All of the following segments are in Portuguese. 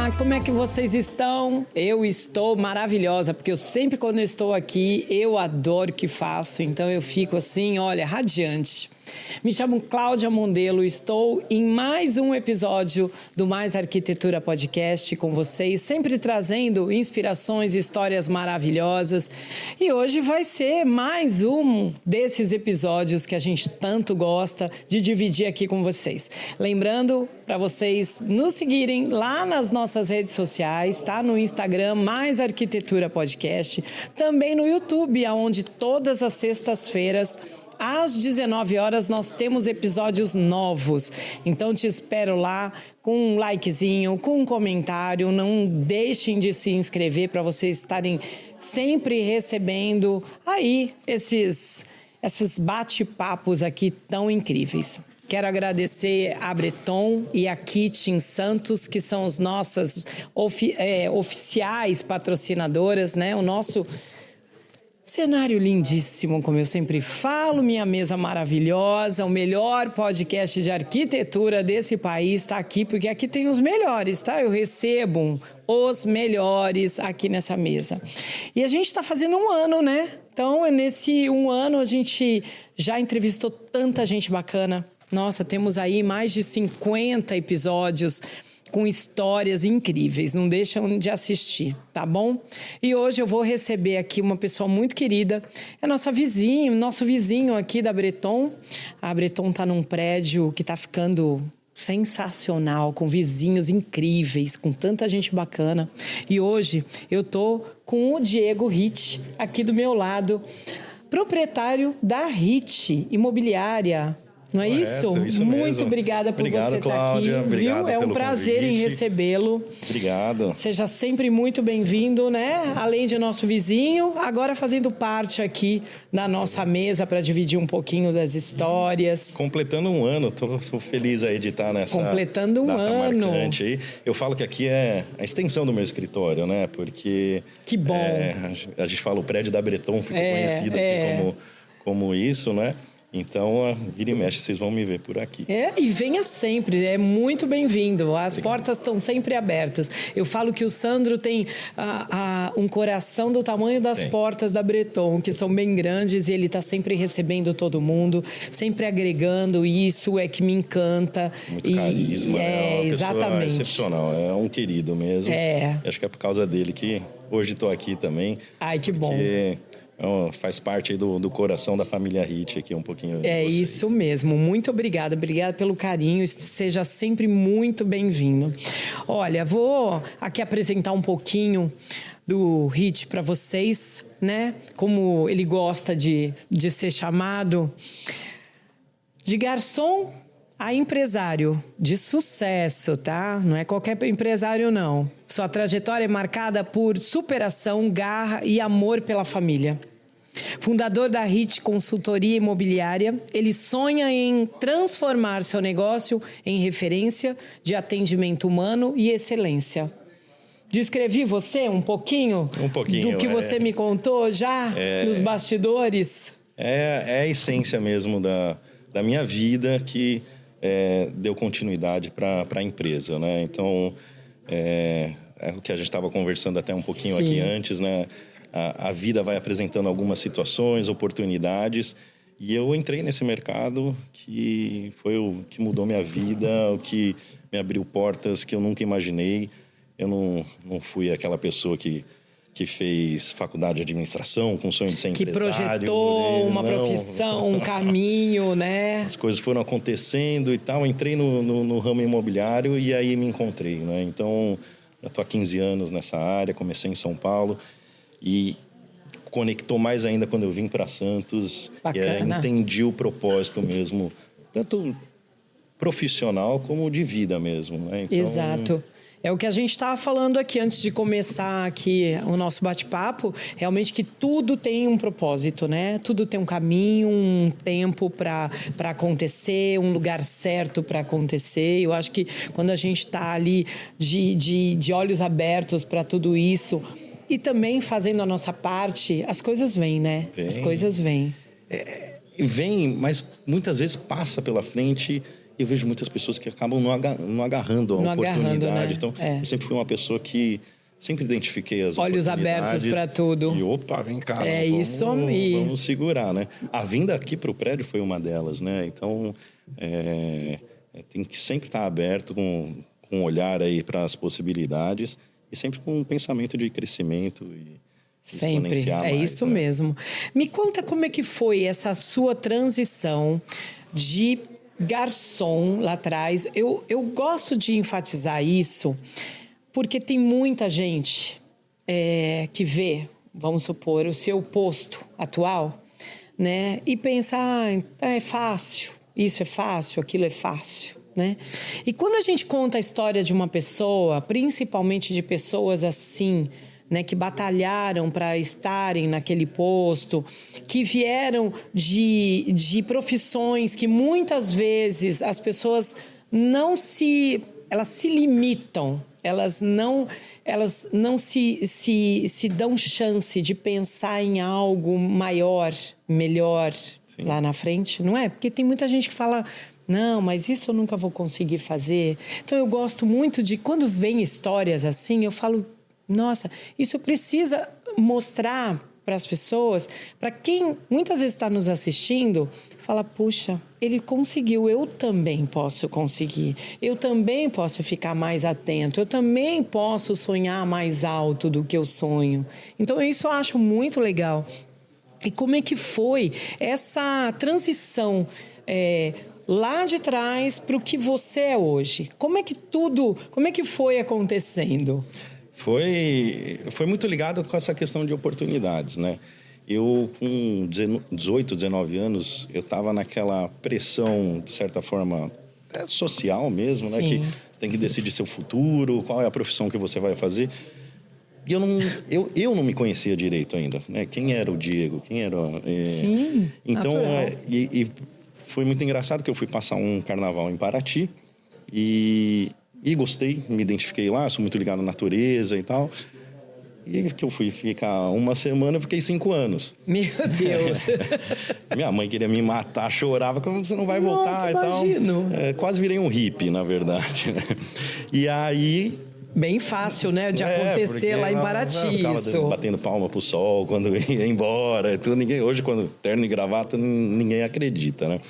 Olá, como é que vocês estão? Eu estou maravilhosa, porque eu sempre quando eu estou aqui, eu adoro o que faço, então eu fico assim, olha, radiante. Me chamo Cláudia Mondelo, estou em mais um episódio do Mais Arquitetura Podcast com vocês, sempre trazendo inspirações, histórias maravilhosas. E hoje vai ser mais um desses episódios que a gente tanto gosta de dividir aqui com vocês. Lembrando para vocês nos seguirem lá nas nossas redes sociais, tá? No Instagram, Mais Arquitetura Podcast, também no YouTube, onde todas as sextas-feiras às 19 horas nós temos episódios novos, então te espero lá com um likezinho, com um comentário, não deixem de se inscrever para vocês estarem sempre recebendo aí esses bate-papos aqui tão incríveis. Quero agradecer a Breton e a Kitchen Santos, que são as nossas oficiais patrocinadoras, né? O nosso cenário lindíssimo, como eu sempre falo, minha mesa maravilhosa, o melhor podcast de arquitetura desse país está aqui, porque aqui tem os melhores, tá? Eu recebo os melhores aqui nessa mesa. E a gente está fazendo um ano, né? Então, nesse um ano, a gente já entrevistou tanta gente bacana. Nossa, temos aí mais de 50 episódios com histórias incríveis, não deixam de assistir, tá bom? E hoje eu vou receber aqui uma pessoa muito querida, é nosso vizinho aqui da Breton. A Breton tá num prédio que tá ficando sensacional, com vizinhos incríveis, com tanta gente bacana. E hoje eu tô com o Diego Ritt aqui do meu lado, proprietário da Ritt Imobiliária. Não é isso? Isso Muito mesmo. Obrigada por você estar aqui. Obrigado, viu? É um prazer convite. em recebê-lo. Obrigado. Seja sempre muito bem-vindo, né? Além de nosso vizinho, agora fazendo parte aqui da nossa mesa para dividir um pouquinho das histórias. Completando um ano, tô feliz aí de estar nessa Completando um data ano. marcante aí. Eu falo que aqui é a extensão do meu escritório, né? Porque Que bom. A gente fala o prédio da Breton, ficou conhecido aqui como isso, né? Então, vira e mexe, vocês vão me ver por aqui. E venha sempre, é muito bem-vindo. As portas estão sempre abertas. Eu falo que o Sandro tem um coração do tamanho das portas da Breton, que são bem grandes, e ele está sempre recebendo todo mundo, sempre agregando, e isso é que me encanta. Muito carisma, né? Uma exatamente. pessoa excepcional, é um querido mesmo. Acho que é por causa dele que hoje estou aqui também. Ai, que bom. Faz parte aí do coração da família Ritt aqui um pouquinho. Isso mesmo, muito obrigada pelo carinho, seja sempre muito bem-vindo. Olha, vou aqui apresentar um pouquinho do Ritt para vocês, né? Como ele gosta de ser chamado, de garçom a empresário de sucesso, tá? Não é qualquer empresário, não. Sua trajetória é marcada por superação, garra e amor pela família. Fundador da Ritt Consultoria Imobiliária, ele sonha em transformar seu negócio em referência de atendimento humano e excelência. Descrevi você um pouquinho do que você me contou já nos bastidores? É a essência mesmo da minha vida que deu continuidade para a empresa, né? Então, é o que a gente estava conversando até um pouquinho aqui antes, né? A vida vai apresentando algumas situações, oportunidades, e eu entrei nesse mercado que foi o que mudou minha vida, o que me abriu portas que eu nunca imaginei. Eu não fui aquela pessoa que fez faculdade de administração com sonho de ser empresário. Que projetou uma profissão, um caminho, né? As coisas foram acontecendo e tal. Entrei no ramo imobiliário e aí me encontrei, né? Então, eu estou há 15 anos nessa área, comecei em São Paulo e conectou mais ainda quando eu vim para Santos. Bacana. E entendi o propósito mesmo, tanto profissional como de vida mesmo, né? Então, exato. É o que a gente estava falando aqui antes de começar aqui o nosso bate-papo, realmente que tudo tem um propósito, né? Tudo tem um caminho, um tempo para acontecer, um lugar certo para acontecer. Eu acho que quando a gente está ali de olhos abertos para tudo isso e também fazendo a nossa parte, as coisas vêm, né? As coisas vêm. Vem, mas muitas vezes passa pela frente Eu vejo muitas pessoas que acabam não agarrando a oportunidade. Né? Então, eu sempre fui uma pessoa que sempre identifiquei as olhos abertos para tudo. E opa, vem cá, vamos segurar, né? A vinda aqui para o prédio foi uma delas, né? Então, tem que sempre estar aberto com um olhar aí para as possibilidades e sempre com um pensamento de crescimento e sempre, mais, isso mesmo. Me conta como é que foi essa sua transição de garçom lá atrás. Eu gosto de enfatizar isso porque tem muita gente que vê, vamos supor, o seu posto atual, né? E pensa, é fácil, isso é fácil, aquilo é fácil, né? E quando a gente conta a história de uma pessoa, principalmente de pessoas assim, né, que batalharam para estarem naquele posto, que vieram de profissões que muitas vezes as pessoas elas se limitam, elas não se dão chance de pensar em algo maior, melhor. Sim. Lá na frente, não é? Porque tem muita gente que fala, não, mas isso eu nunca vou conseguir fazer. Então eu gosto muito de, quando vem histórias assim, eu falo, nossa, isso precisa mostrar para as pessoas, para quem muitas vezes está nos assistindo, fala, puxa, ele conseguiu, eu também posso conseguir, eu também posso ficar mais atento, eu também posso sonhar mais alto do que eu sonho. Então, isso eu acho muito legal. E como é que foi essa transição lá de trás para o que você é hoje? Como é que foi acontecendo? Foi muito ligado com essa questão de oportunidades, né? Eu, com 18, 19 anos, eu estava naquela pressão, de certa forma, social mesmo, né? Que você tem que decidir seu futuro, qual é a profissão que você vai fazer. E eu não me conhecia direito ainda, né? Quem era o Diego, quem era... Sim, então, e foi muito engraçado que eu fui passar um carnaval em Paraty e gostei, me identifiquei lá, sou muito ligado à natureza e tal. E que eu fui ficar uma semana, eu fiquei 5 anos. Meu Deus! Minha mãe queria me matar, chorava, como você não vai voltar. Nossa, e tal. Quase virei um hippie, na verdade. E aí... Bem fácil, né, de acontecer lá em Paraty, isso. Batendo palma pro sol quando ia embora, tudo. Hoje, quando terno e gravata, ninguém acredita, né?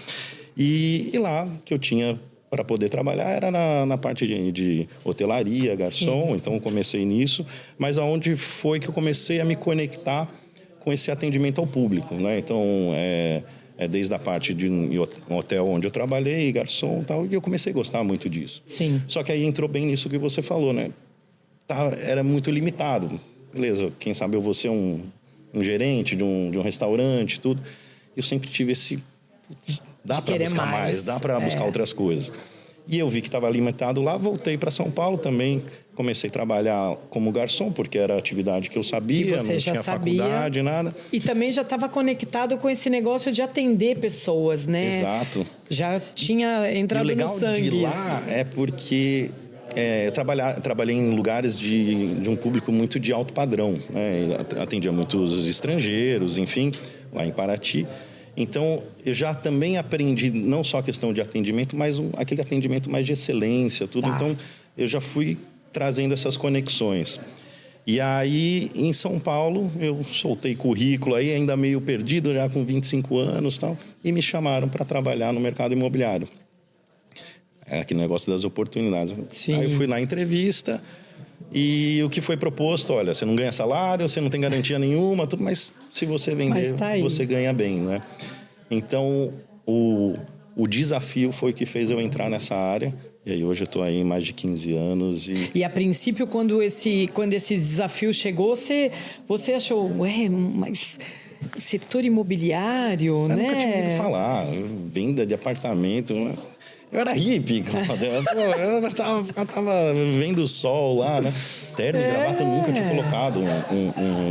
E lá que eu tinha para poder trabalhar era na parte de hotelaria, garçom. Sim. Então eu comecei nisso, mas aonde foi que eu comecei a me conectar com esse atendimento ao público, né? Então desde a parte de um hotel onde eu trabalhei, garçom e tal, e eu comecei a gostar muito disso. Sim. Só que aí entrou bem nisso que você falou, né? Era muito limitado. Beleza, quem sabe eu vou ser um gerente de um restaurante, tudo. Eu sempre tive esse... Dá para buscar mais, dá para buscar outras coisas. E eu vi que estava limitado lá, voltei para São Paulo também. Comecei a trabalhar como garçom, porque era a atividade que eu sabia, que você não já tinha sabia, faculdade, nada. E também já estava conectado com esse negócio de atender pessoas, né? Exato. Já tinha entrado no sangue. E o legal de lá é porque eu trabalhei em lugares de um público muito de alto padrão, né? Atendia muitos estrangeiros, enfim, lá em Paraty. Então, eu já também aprendi não só a questão de atendimento, mas aquele atendimento mais de excelência, tudo. Tá. Então, eu já fui trazendo essas conexões. E aí, em São Paulo, eu soltei currículo aí, ainda meio perdido, já com 25 anos e tal, e me chamaram para trabalhar no mercado imobiliário. Aquele negócio das oportunidades. Sim. Aí eu fui na entrevista e o que foi proposto, olha, você não ganha salário, você não tem garantia nenhuma, tudo, mas se você vender, você ganha bem, né? Então, o desafio foi o que fez eu entrar nessa área. E aí hoje eu estou aí mais de 15 anos. E a princípio, quando esse desafio chegou, você achou, mas setor imobiliário, eu né? Nunca tinha ouvido falar, venda de apartamento, né? Eu era hippie, eu tava vendo o sol lá, né? Terno e gravata, eu nunca tinha colocado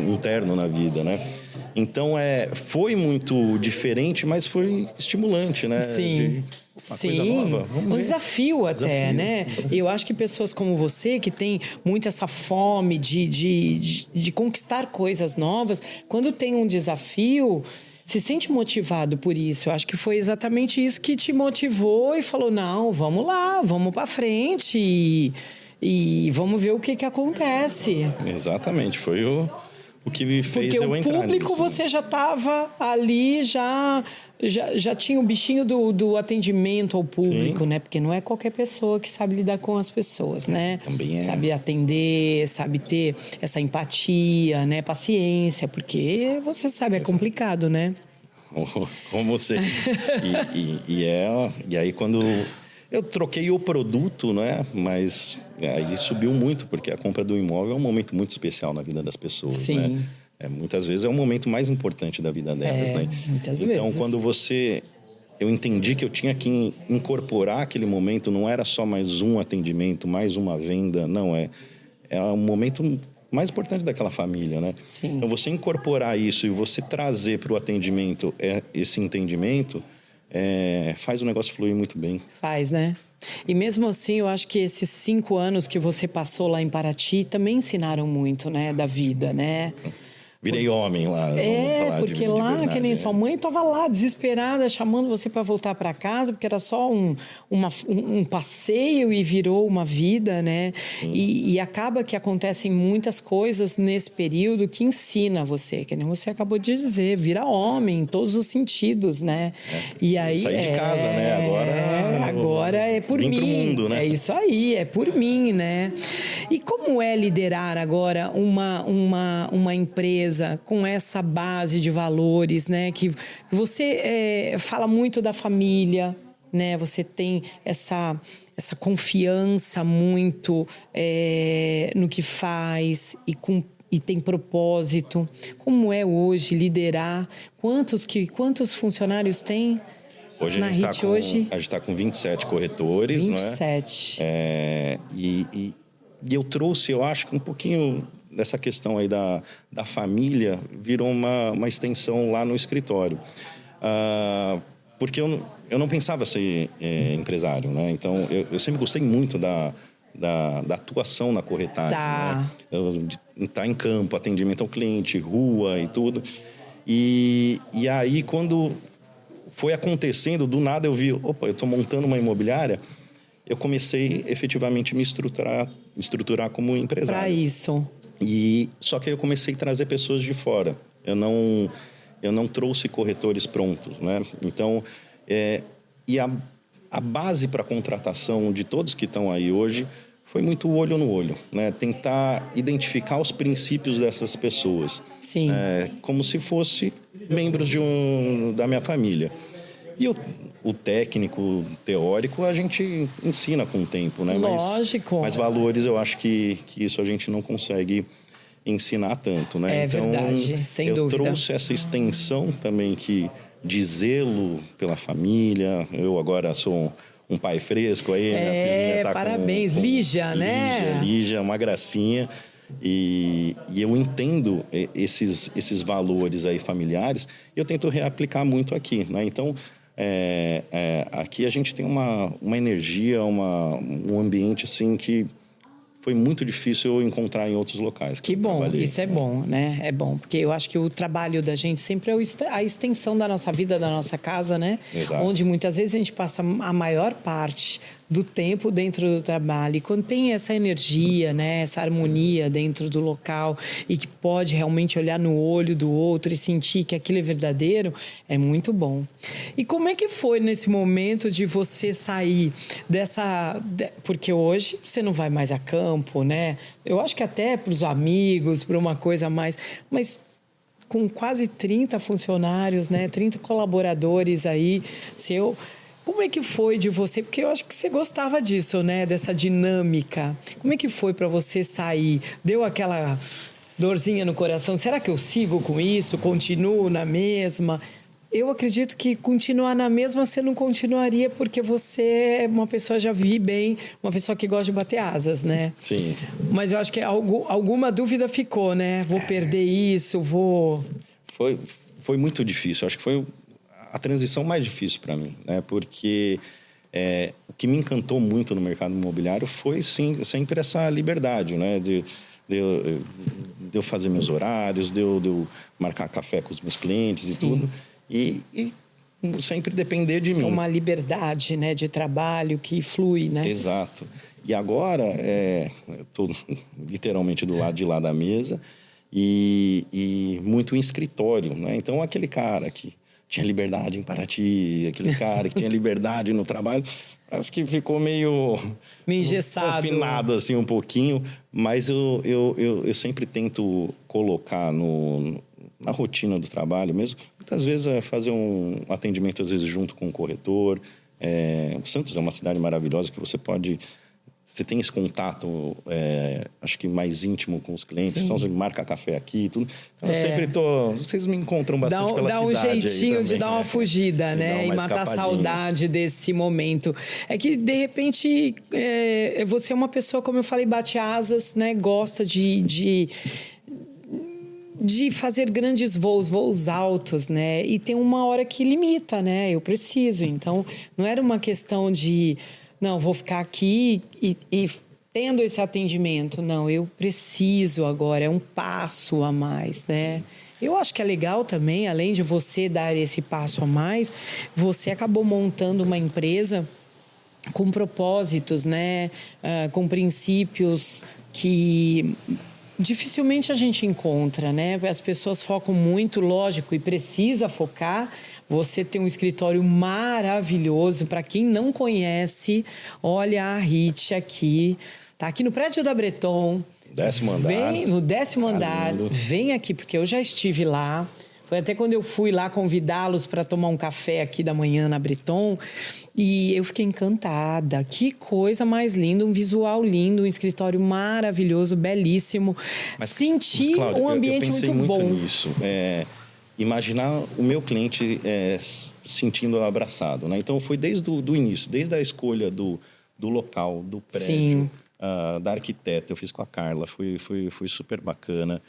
um terno na vida, né? Então, foi muito diferente, mas foi estimulante, né? Sim. Coisa nova. Um desafio até, né? Eu acho que pessoas como você, que tem muito essa fome de conquistar coisas novas, quando tem um desafio... se sente motivado por isso. Eu acho que foi exatamente isso que te motivou e falou, não, vamos lá, vamos para frente e vamos ver o que acontece. Exatamente, foi o que me fez eu entrar. Porque o público, você já estava ali, já tinha o bichinho do atendimento ao público, sim, né? Porque não é qualquer pessoa que sabe lidar com as pessoas, né? Também é. Sabe atender, sabe ter essa empatia, né? Paciência, porque você sabe, é complicado, né? Como você. E aí quando eu troquei o produto, né? Mas aí subiu muito, porque a compra do imóvel é um momento muito especial na vida das pessoas, sim, né? Muitas vezes é o momento mais importante da vida delas, né? Muitas então, vezes. Quando eu entendi que eu tinha que incorporar aquele momento, não era só mais um atendimento, mais uma venda, não, é um momento mais importante daquela família, né? Sim. Então, você incorporar isso e você trazer para o atendimento esse entendimento, faz o negócio fluir muito bem. Faz, né? E mesmo assim, eu acho que esses 5 anos que você passou lá em Paraty também ensinaram muito, né? Da vida, né? Virei homem lá. Vamos falar porque de lá, verdade, que nem sua mãe estava lá, desesperada, chamando você para voltar para casa, porque era só um passeio e virou uma vida, né? E acaba que acontecem muitas coisas nesse período que ensina você, que nem você acabou de dizer, vira homem em todos os sentidos, né? E aí sair de casa, né? Agora é por mim. Pro mundo, né? É isso aí, é por mim, né? E como é liderar agora uma empresa com essa base de valores, né? Que você fala muito da família, né? Você tem essa confiança muito no que faz e tem propósito. Como é hoje liderar? Quantos funcionários tem? Hoje na RIT hoje? A gente está com 27 corretores, 27. Não é? E eu trouxe, eu acho que um pouquinho dessa questão aí da família virou uma extensão lá no escritório. Porque eu não pensava ser empresário, né? Então, eu sempre gostei muito da atuação na corretagem. Tá. Né? De estar em campo, atendimento ao cliente, rua e tudo. E aí, quando foi acontecendo, do nada eu vi, opa, eu estou montando uma imobiliária, eu comecei efetivamente a me estruturar como empresário. Para isso. Só que aí eu comecei a trazer pessoas de fora. Eu não trouxe corretores prontos, né? Então, a base para a contratação de todos que estão aí hoje foi muito olho no olho, né? Tentar identificar os princípios dessas pessoas. Sim. Como se fosse membros da minha família. E o técnico, teórico, a gente ensina com o tempo, né? Lógico. Mas valores, eu acho que isso a gente não consegue ensinar tanto, né? Então, verdade, sem dúvida. Eu trouxe essa extensão também de zelo pela família. Eu agora sou um pai fresco aí. Minha filhinha tá parabéns. Lígia, né? Lígia, uma gracinha. E eu entendo esses valores aí familiares e eu tento reaplicar muito aqui, né? Então, aqui a gente tem uma energia, um ambiente assim que foi muito difícil eu encontrar em outros locais. Que bom, isso é bom, né? É bom, porque eu acho que o trabalho da gente sempre é a extensão da nossa vida, da nossa casa, né? Exato. Onde muitas vezes a gente passa a maior parte do tempo dentro do trabalho. E quando tem essa energia, né, essa harmonia dentro do local e que pode realmente olhar no olho do outro e sentir que aquilo é verdadeiro, é muito bom. E como é que foi nesse momento de você sair porque hoje você não vai mais a campo, né? Eu acho que até para os amigos, para uma coisa a mais... Mas com quase 30 funcionários, né? 30 colaboradores aí, como é que foi de você? Porque eu acho que você gostava disso, né? Dessa dinâmica. Como é que foi para você sair? Deu aquela dorzinha no coração? Será que eu sigo com isso? Continuo na mesma? Eu acredito que continuar na mesma você não continuaria, porque você é uma pessoa, já vi bem, uma pessoa que gosta de bater asas, né? Sim. Mas eu acho que alguma dúvida ficou, né? Vou perder isso, vou... Foi muito difícil. Acho que foi a transição mais difícil para mim, né? Porque o que me encantou muito no mercado imobiliário foi, sim, sempre essa liberdade, né? De eu fazer meus horários, de eu marcar café com os meus clientes e tudo. e sempre depender de mim. Uma liberdade, né, de trabalho que flui, né? Exato. E agora, eu estou literalmente do lado de lá da mesa e muito em escritório, né? Então, aquele cara que tinha liberdade em Paraty, aquele cara que tinha liberdade no trabalho, parece que ficou meio engessado, confinado assim um pouquinho, mas eu sempre tento colocar na rotina do trabalho mesmo. Muitas vezes é fazer um atendimento, às vezes, junto com o corretor. Santos é uma cidade maravilhosa que você tem esse contato, acho que mais íntimo com os clientes. Sim. Então, você marca café aqui e tudo. Então, eu sempre vocês me encontram bastante pela cidade. Dá um jeitinho de dar uma fugida, né? E matar a saudade desse momento. É que, de repente, você é uma pessoa, como eu falei, bate asas, né? Gosta de fazer grandes voos altos, né? E tem uma hora que limita, né? Eu preciso. Então, não era uma questão de... Não, vou ficar aqui e tendo esse atendimento. Não, eu preciso agora. É um passo a mais, né? Eu acho que é legal também, além de você dar esse passo a mais, você acabou montando uma empresa com propósitos, né? Com princípios que dificilmente a gente encontra, né? As pessoas focam muito, lógico, e precisa focar. Você tem um escritório maravilhoso. Para quem não conhece, olha a RIT aqui. Tá aqui no prédio da Breton. 10º andar. Vem no 10º andar. Lindo. Vem aqui, porque eu já estive lá. Foi até quando eu fui lá convidá-los para tomar um café aqui da manhã na Breton. E eu fiquei encantada. Que coisa mais linda, um visual lindo, um escritório maravilhoso, belíssimo. Senti Cláudia, um ambiente eu pensei muito bom. Nisso. Imaginar o meu cliente sentindo abraçado, né? Então, foi desde o início, desde a escolha do local, do prédio, da arquiteta. Eu fiz com a Carla, foi super bacana.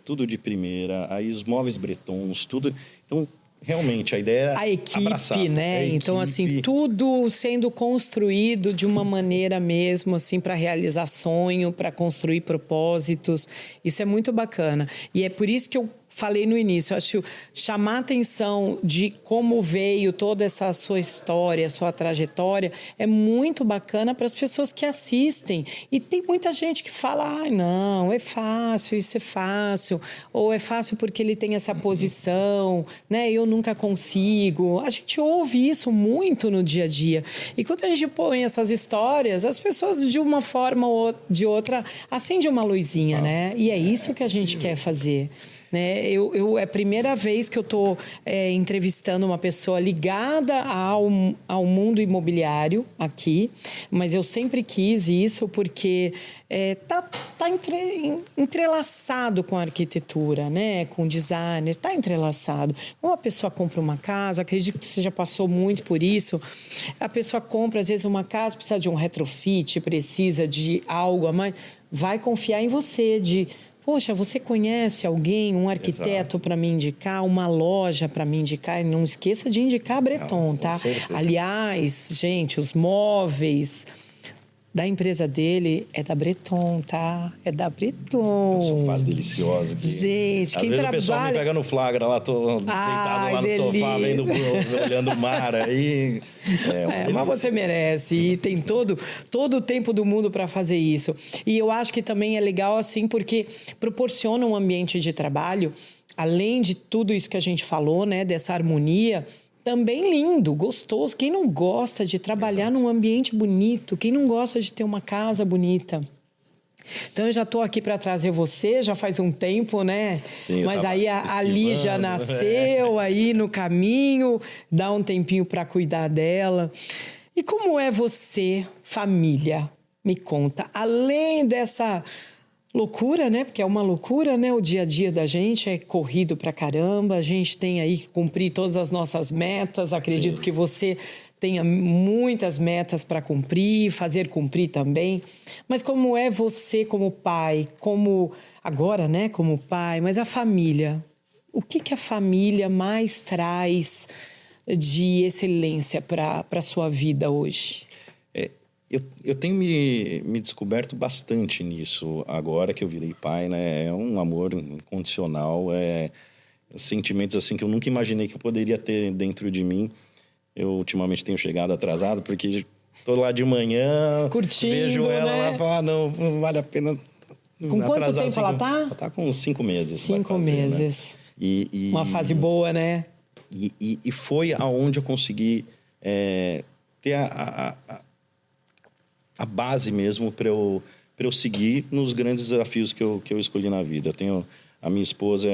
Tudo de primeira, aí os móveis bretons, tudo. Então, realmente, a ideia a é equipe, abraçar, né? Então, assim, tudo sendo construído de uma maneira mesmo, assim, para realizar sonho, para construir propósitos. Isso é muito bacana. E é por isso que eu falei no início, acho chamar a atenção de como veio toda essa sua história, sua trajetória, é muito bacana para as pessoas que assistem. E tem muita gente que fala, não, é fácil, isso é fácil, ou é fácil porque ele tem essa posição, né? Eu nunca consigo. A gente ouve isso muito no dia a dia. E quando a gente põe essas histórias, as pessoas, de uma forma ou de outra, acendem uma luzinha, né? E é isso que a gente quer fazer. Né? É a primeira vez que eu estou entrevistando uma pessoa ligada ao mundo imobiliário aqui, mas eu sempre quis isso porque tá entrelaçado com a arquitetura, né? Com o designer, está entrelaçado. Uma pessoa compra uma casa, acredito que você já passou muito por isso, a pessoa compra às vezes uma casa, precisa de um retrofit, precisa de algo a mais, vai confiar em você, poxa, você conhece alguém, um arquiteto para me indicar, uma loja para me indicar? E não esqueça de indicar a Breton, tá? Aliás, gente, os móveis da empresa dele é da Breton, tá? É da Breton. Sofás deliciosos. Gente, quem trabalha... Às vezes o pessoal me pega no flagra lá, tô deitado lá no sofá, olhando o mar aí. Mas você merece e tem todo o tempo do mundo para fazer isso. E eu acho que também é legal assim porque proporciona um ambiente de trabalho, além de tudo isso que a gente falou, né, dessa harmonia, também lindo, gostoso. Quem não gosta de trabalhar num ambiente bonito? Quem não gosta de ter uma casa bonita? Então, eu já estou aqui para trazer você, já faz um tempo, né? Sim, mas aí a Li já nasceu aí no caminho, dá um tempinho para cuidar dela. E como é você, família? Me conta. Além dessa loucura, né? Porque é uma loucura, né? O dia a dia da gente é corrido pra caramba. A gente tem aí que cumprir todas as nossas metas. Acredito que você tenha muitas metas para cumprir, fazer cumprir também. Mas como é você como pai, como agora, né? Como pai, mas a família. O que a família mais traz de excelência para a sua vida hoje? Eu tenho me descoberto bastante nisso agora que eu virei pai, né? É um amor incondicional. sentimentos assim que eu nunca imaginei que eu poderia ter dentro de mim. Eu ultimamente tenho chegado atrasado, porque tô lá de manhã, curtindo, vejo ela né? lá e falo, não vale a pena. Com quanto tempo ela tá? Ela tá com 5 meses. 5 meses. Né? Uma fase boa, né? E foi aonde eu consegui ter a base mesmo para eu seguir nos grandes desafios que eu escolhi na vida. Eu tenho a minha esposa,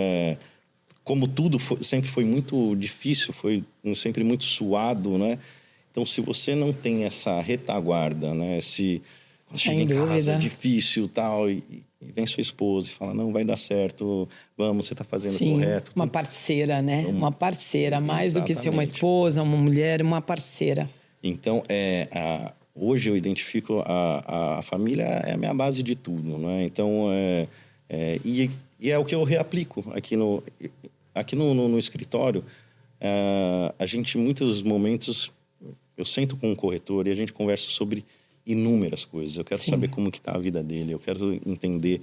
como tudo sempre foi muito difícil, foi sempre muito suado, né? Então, se você não tem essa retaguarda, né? Se chega em casa, é difícil tal, e vem sua esposa e fala, não, vai dar certo, vamos, você está fazendo correto. Uma parceira, né? Então, uma parceira, mais exatamente. do que ser uma esposa, uma mulher, uma parceira. Então, hoje eu identifico a família é a minha base de tudo, né? Então, e é o que eu reaplico aqui no escritório. A gente, em muitos momentos, eu sento com um corretor e a gente conversa sobre inúmeras coisas. Eu quero saber como que está a vida dele, eu quero entender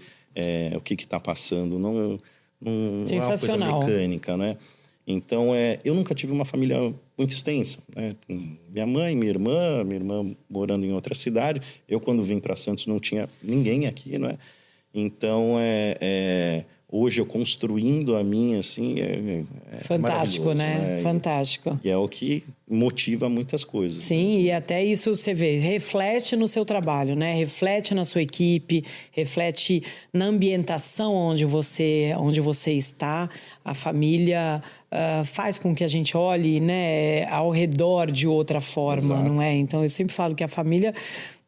o que está passando. Não é uma coisa mecânica, né? Então, eu nunca tive uma família muito extensa, né? Minha mãe, minha irmã morando em outra cidade. Eu, quando vim para Santos, não tinha ninguém aqui, né? Então, hoje eu construindo a minha, assim, fantástico, né? Fantástico. E é o que motiva muitas coisas. Sim, e até isso você vê, reflete no seu trabalho, né? Reflete na sua equipe, reflete na ambientação onde você está. A família faz com que a gente olhe, né, ao redor de outra forma, não é? Então, eu sempre falo que a família...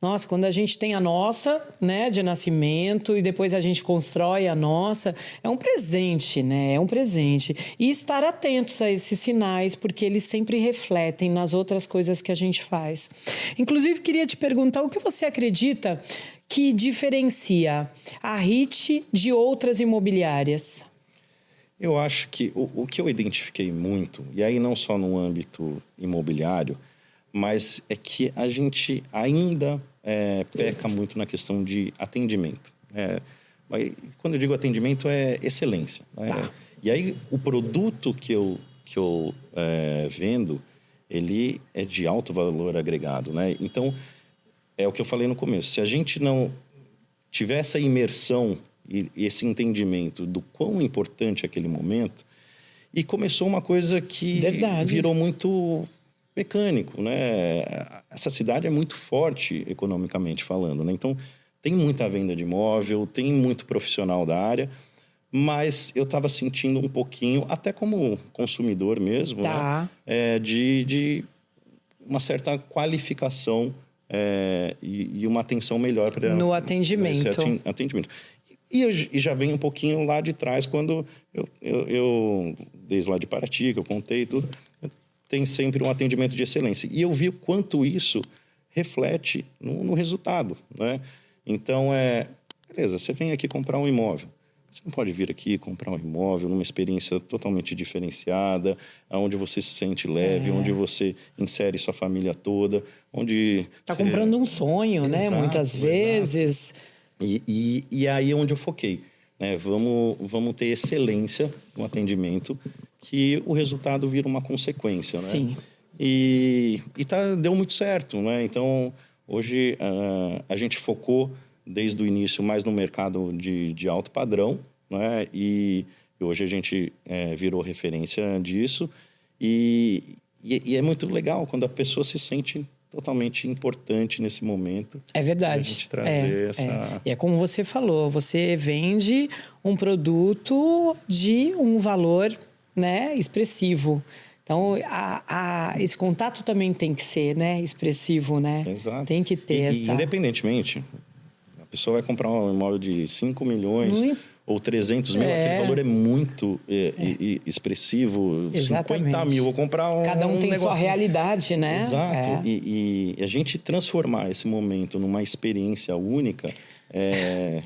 Nossa, quando a gente tem a nossa, né, de nascimento, e depois a gente constrói a nossa, é um presente, né? É um presente. E estar atentos a esses sinais, porque eles sempre refletem nas outras coisas que a gente faz. Inclusive, queria te perguntar, o que você acredita que diferencia a RIT de outras imobiliárias? Eu acho que o que eu identifiquei muito, e aí não só no âmbito imobiliário, mas é que a gente ainda peca muito na questão de atendimento. Quando eu digo atendimento, é excelência. Né? Tá. E aí, o produto que eu vendo, ele é de alto valor agregado. Né? Então, é o que eu falei no começo. Se a gente não tiver essa imersão e esse entendimento do quão importante é aquele momento, e começou uma coisa que virou muito... mecânico, né? Essa cidade é muito forte economicamente falando, né? Então, tem muita venda de imóvel, tem muito profissional da área, mas eu estava sentindo um pouquinho, até como consumidor mesmo, né? De uma certa qualificação e uma atenção melhor para no atendimento. Atendimento. E já vem um pouquinho lá de trás, quando eu desde lá de Paraty, que eu contei tudo, tem sempre um atendimento de excelência. E eu vi o quanto isso reflete no resultado, né? Então, beleza, você vem aqui comprar um imóvel. Você não pode vir aqui comprar um imóvel numa experiência totalmente diferenciada, onde você se sente leve, onde você insere sua família toda, onde... Está comprando um sonho, né? Muitas vezes. E aí é onde eu foquei. Né? Vamos ter excelência no atendimento, que o resultado vira uma consequência, né? Sim. E deu muito certo, né? Então, hoje a gente focou desde o início mais no mercado de alto padrão, né? E hoje a gente virou referência disso. E é muito legal quando a pessoa se sente totalmente importante nesse momento. É verdade. A gente trazer E é como você falou, você vende um produto de um valor, né, expressivo. Então, esse contato também tem que ser, né, expressivo, né? Exato. Tem que ter essa... Independentemente, a pessoa vai comprar um imóvel de 5 milhões ou 300 mil, aquele valor é muito expressivo. Exatamente. 50 mil, vou comprar um Cada um tem negócio... sua realidade, né? Exato. E a gente transformar esse momento numa experiência única...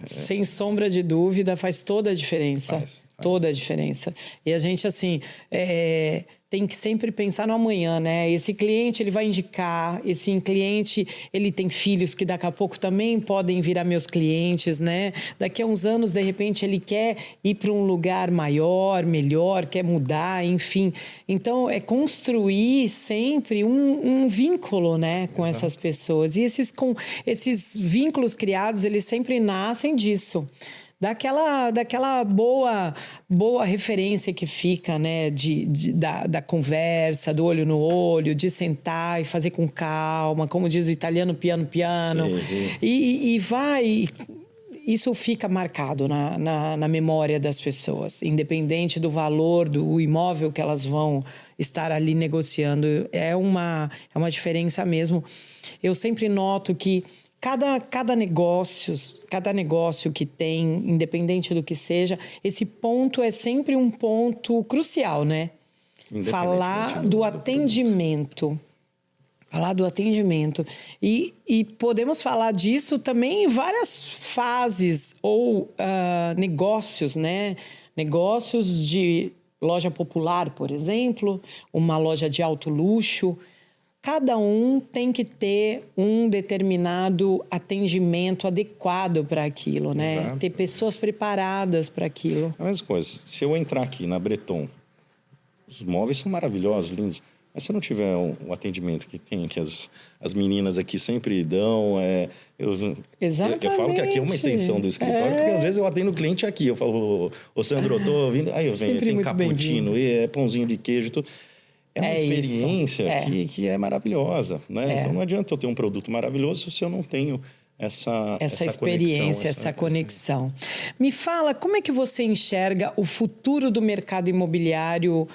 Sem sombra de dúvida, faz toda a diferença. Toda a diferença. E a gente, assim, tem que sempre pensar no amanhã, né? Esse cliente, ele vai indicar, esse cliente, ele tem filhos que daqui a pouco também podem virar meus clientes, né? Daqui a uns anos, de repente, ele quer ir para um lugar maior, melhor, quer mudar, enfim. Então, é construir sempre um vínculo, né, com essas pessoas. E esses vínculos criados, eles sempre nascem disso. Daquela boa referência que fica, né, da conversa, do olho no olho, de sentar e fazer com calma, como diz o italiano, piano. Sim. E vai... Isso fica marcado na memória das pessoas, independente do valor do imóvel que elas vão estar ali negociando. É uma diferença mesmo. Eu sempre noto que cada negócio que tem, independente do que seja, esse ponto é sempre um ponto crucial, né? Falar do atendimento. Falar do atendimento. E podemos falar disso também em várias fases ou negócios, né? Negócios de loja popular, por exemplo, uma loja de alto luxo. Cada um tem que ter um determinado atendimento adequado para aquilo, né? Exato. Ter pessoas preparadas para aquilo. A mesma coisa, se eu entrar aqui na Breton, os móveis são maravilhosos, lindos, mas se eu não tiver um atendimento que tem, que as meninas aqui sempre dão, Exatamente. Eu falo que aqui é uma extensão do escritório, porque às vezes eu atendo o cliente aqui, eu falo, ô Sandro, eu tô vindo, aí eu venho, tem cappuccino, pãozinho de queijo, tudo. É uma experiência que é maravilhosa, né? Então não adianta eu ter um produto maravilhoso se eu não tenho essa experiência, essa conexão. Me fala, como é que você enxerga o futuro do mercado imobiliário?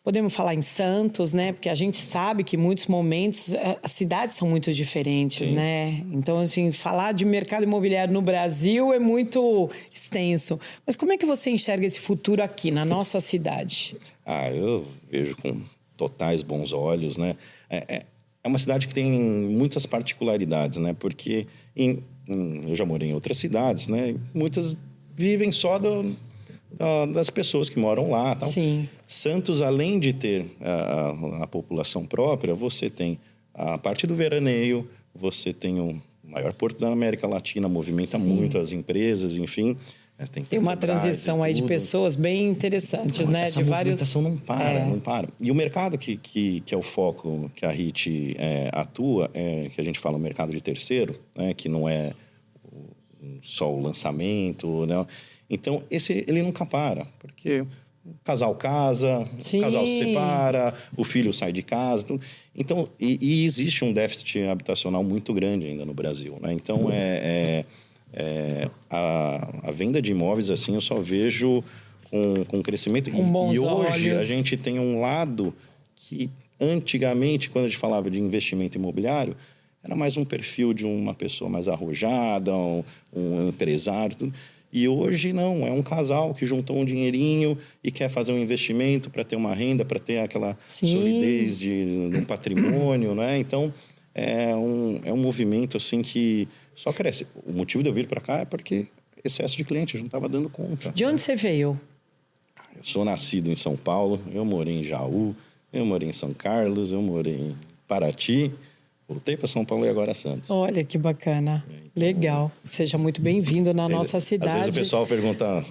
Podemos falar em Santos, né? Porque a gente sabe que em muitos momentos as cidades são muito diferentes, né? Então, assim, falar de mercado imobiliário no Brasil é muito extenso. Mas como é que você enxerga esse futuro aqui, na nossa cidade? Eu vejo com totais bons olhos, né? É uma cidade que tem muitas particularidades, né? Porque eu já morei em outras cidades, né? Muitas vivem só das pessoas que moram lá. Tal. Sim. Santos, além de ter a população própria, você tem a parte do veraneio, você tem o maior porto da América Latina, movimenta muito as empresas, enfim. Tem uma transição aí de pessoas bem interessantes, né? Essa movimentação não para. E o mercado que é o foco que a RIT atua, que a gente fala o mercado de terceiro, né? Que não é só o lançamento, né? Então, ele nunca para, porque o casal casa, o casal se separa, o filho sai de casa. Então, e existe um déficit habitacional muito grande ainda no Brasil, né? Então, a venda de imóveis, assim, eu só vejo com crescimento. Com bons e hoje olhos. A gente tem um lado que, antigamente, quando a gente falava de investimento imobiliário, era mais um perfil de uma pessoa mais arrojada, um empresário, tudo. E hoje não, é um casal que juntou um dinheirinho e quer fazer um investimento para ter uma renda, para ter aquela solidez de um patrimônio, né? Então, é um movimento assim que só cresce. O motivo de eu vir para cá é porque excesso de clientes, eu não estava dando conta. De onde você veio? Eu sou nascido em São Paulo, eu morei em Jaú, eu morei em São Carlos, eu morei em Paraty. Voltei para São Paulo e agora Santos. Olha, que bacana. Legal. Seja muito bem-vindo na nossa cidade. Às vezes o pessoal pergunta...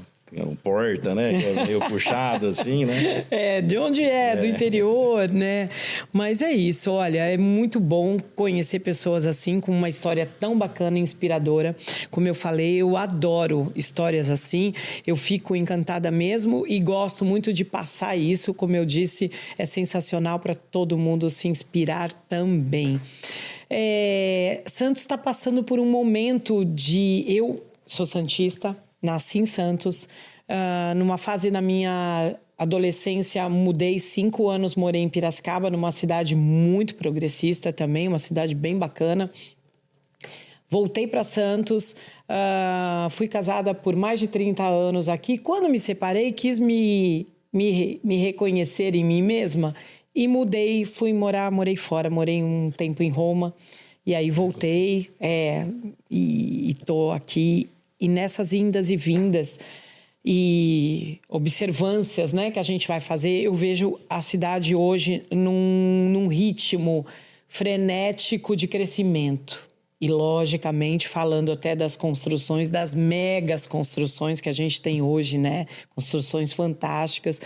porta, né? Que é meio puxado, assim, né? De onde do interior, né? Mas é isso, olha, é muito bom conhecer pessoas assim, com uma história tão bacana e inspiradora. Como eu falei, eu adoro histórias assim, eu fico encantada mesmo e gosto muito de passar isso. Como eu disse, é sensacional para todo mundo se inspirar também. Santos está passando por um momento eu sou santista, nasci em Santos. Numa fase da minha adolescência, mudei 5 anos, morei em Piracicaba, numa cidade muito progressista também, uma cidade bem bacana. Voltei para Santos, fui casada por mais de 30 anos aqui. Quando me separei, quis me reconhecer em mim mesma e morei fora. Morei um tempo em Roma e aí voltei e estou aqui. E nessas indas e vindas, e observâncias, né, que a gente vai fazer, eu vejo a cidade hoje num ritmo frenético de crescimento. E, logicamente, falando até das construções, das megas construções que a gente tem hoje, né? Construções fantásticas.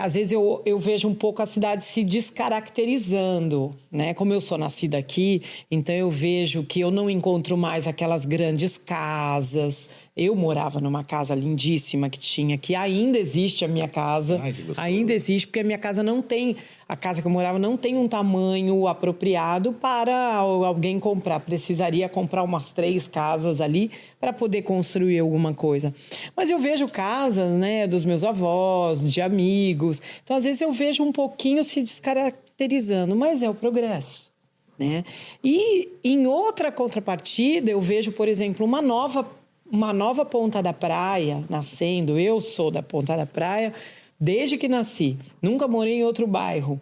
Às vezes eu vejo um pouco a cidade se descaracterizando, né? Como eu sou nascida aqui, então eu vejo que eu não encontro mais aquelas grandes casas. Eu morava numa casa lindíssima que ainda existe a minha casa. Ai, que gostoso. Ainda existe, porque a minha casa não tem... A casa que eu morava não tem um tamanho apropriado para alguém comprar. Precisaria comprar umas 3 casas ali para poder construir alguma coisa. Mas eu vejo casas, né, dos meus avós, de amigos. Então, às vezes, eu vejo um pouquinho se descaracterizando, mas é o progresso, né? E, em outra contrapartida, eu vejo, por exemplo, uma nova Ponta da Praia nascendo. Eu sou da Ponta da Praia desde que nasci. Nunca morei em outro bairro.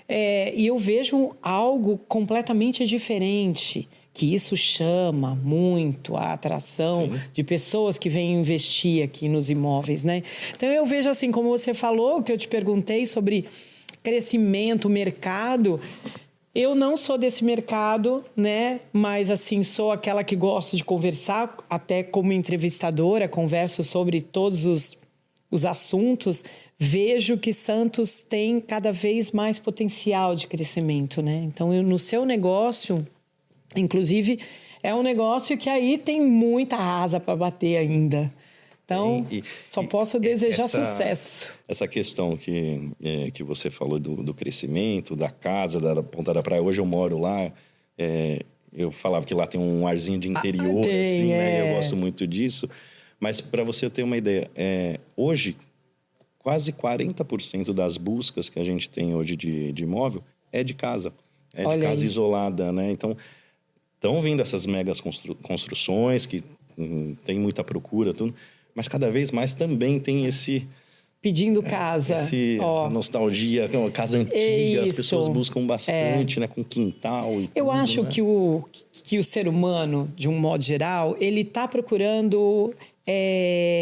E eu vejo algo completamente diferente, que isso chama muito a atração de pessoas que vêm investir aqui nos imóveis, né? Então, eu vejo assim, como você falou, que eu te perguntei sobre crescimento, mercado... Eu não sou desse mercado, né? Mas, assim, sou aquela que gosta de conversar, até como entrevistadora, converso sobre todos os assuntos. Vejo que Santos tem cada vez mais potencial de crescimento, né? Então, no seu negócio, inclusive, é um negócio que aí tem muita asa para bater ainda. Então, só posso desejar sucesso. Essa questão que você falou do crescimento, da casa, da Ponta da Praia. Hoje eu moro lá. Eu falava que lá tem um arzinho de interior, assim, né? Eu gosto muito disso. Mas, para você ter uma ideia, hoje, quase 40% das buscas que a gente tem hoje de imóvel é de casa. É de casa isolada, né? Então, estão vindo essas megas construções que tem muita procura, tudo. Mas cada vez mais também tem esse... Pedindo casa. Essa nostalgia, casa antiga, as pessoas buscam bastante, né? Com quintal e Eu tudo, acho, né? que o ser humano, de um modo geral, ele está procurando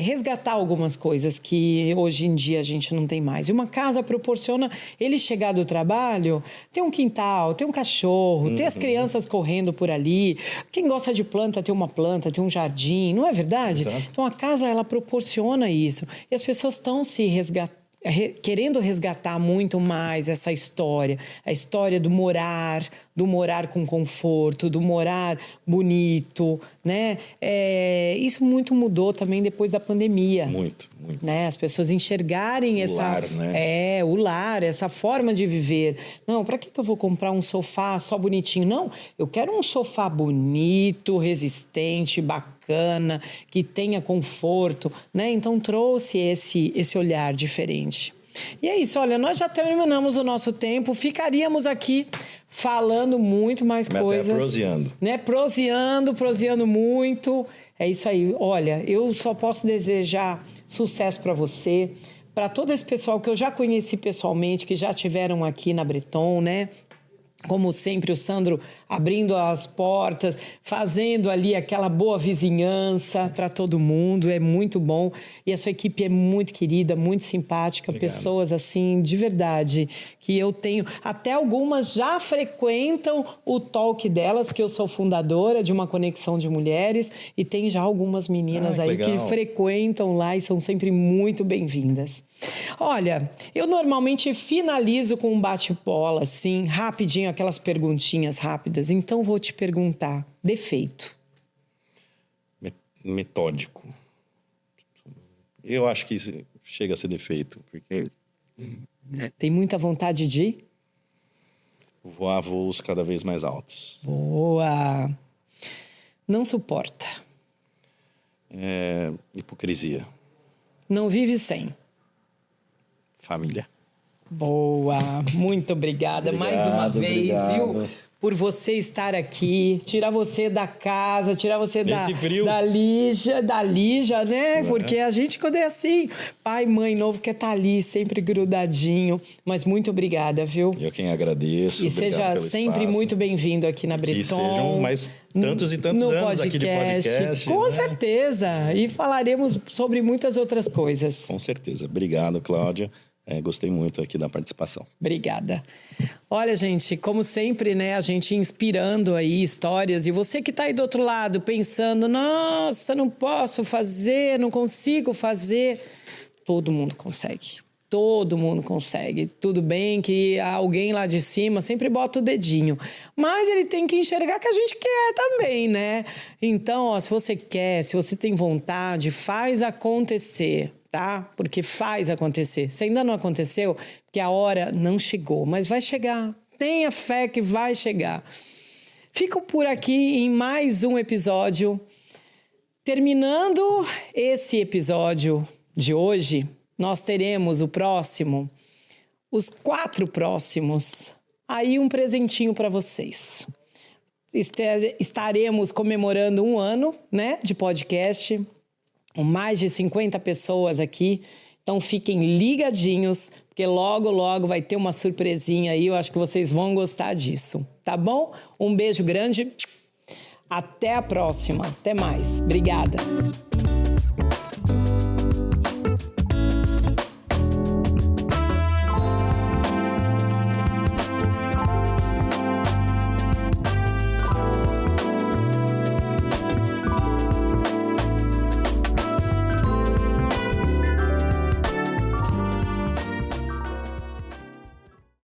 resgatar algumas coisas que hoje em dia a gente não tem mais. E uma casa proporciona ele chegar do trabalho, ter um quintal, ter um cachorro, ter as crianças correndo por ali. Quem gosta de planta, ter uma planta, ter um jardim, não é verdade? Exato. Então, a casa, ela proporciona isso. E as pessoas estão se querendo resgatar muito mais essa história. A história do morar com conforto, do morar bonito, né? Isso muito mudou também depois da pandemia. Muito, muito. Né? As pessoas enxergarem O lar, né? o lar, essa forma de viver. Não, para que eu vou comprar um sofá só bonitinho? Não, eu quero um sofá bonito, resistente, bacana, que tenha conforto, né? Então trouxe esse olhar diferente. E é isso, olha, nós já terminamos o nosso tempo, ficaríamos aqui falando muito mais coisas. Até proseando. Né? Proseando muito. É isso aí. Olha, eu só posso desejar sucesso para você, para todo esse pessoal que eu já conheci pessoalmente, que já tiveram aqui na Breton, né? Como sempre, o Sandro abrindo as portas, fazendo ali aquela boa vizinhança para todo mundo, é muito bom. E a sua equipe é muito querida, muito simpática, Obrigado. Pessoas assim, de verdade, que eu tenho... Até algumas já frequentam o talk delas, que eu sou fundadora de uma conexão de mulheres, e tem já algumas meninas aí que frequentam lá e são sempre muito bem-vindas. Olha, eu normalmente finalizo com um bate-bola, assim, rapidinho, aquelas perguntinhas rápidas. Então, vou te perguntar, defeito? Metódico. Eu acho que chega a ser defeito, porque... Tem muita vontade de? Voar voos cada vez mais altos. Boa! Não suporta? Hipocrisia. Não vive sem? Família. Boa! Muito obrigada mais uma vez, viu? por você estar aqui, tirar você da casa, tirar você da lija, né? Porque a gente, quando é assim, pai, mãe novo, quer estar ali, sempre grudadinho. Mas muito obrigada, viu? Eu quem agradeço. E seja sempre muito bem-vindo aqui na Breton. Que sejam mais tantos e tantos anos aqui de podcast. Com certeza. E falaremos sobre muitas outras coisas. Com certeza. Obrigado, Cláudia. Gostei muito aqui da participação. Obrigada. Olha, gente, como sempre, né, a gente inspirando aí histórias. E você que está aí do outro lado pensando, nossa, não posso fazer, não consigo fazer. Todo mundo consegue. Todo mundo consegue. Tudo bem que alguém lá de cima sempre bota o dedinho. Mas ele tem que enxergar que a gente quer também, né? Então, ó, se você quer, se você tem vontade, faz acontecer, tá? Porque faz acontecer. Se ainda não aconteceu, porque a hora não chegou, mas vai chegar. Tenha fé que vai chegar. Fico por aqui em mais um episódio. Terminando esse episódio de hoje, nós teremos o próximo, os 4 próximos. Aí um presentinho para vocês. Estaremos comemorando 1 ano, né, de podcast, com mais de 50 pessoas aqui. Então fiquem ligadinhos, porque logo, logo vai ter uma surpresinha aí. Eu acho que vocês vão gostar disso, tá bom? Um beijo grande. Até a próxima. Até mais. Obrigada.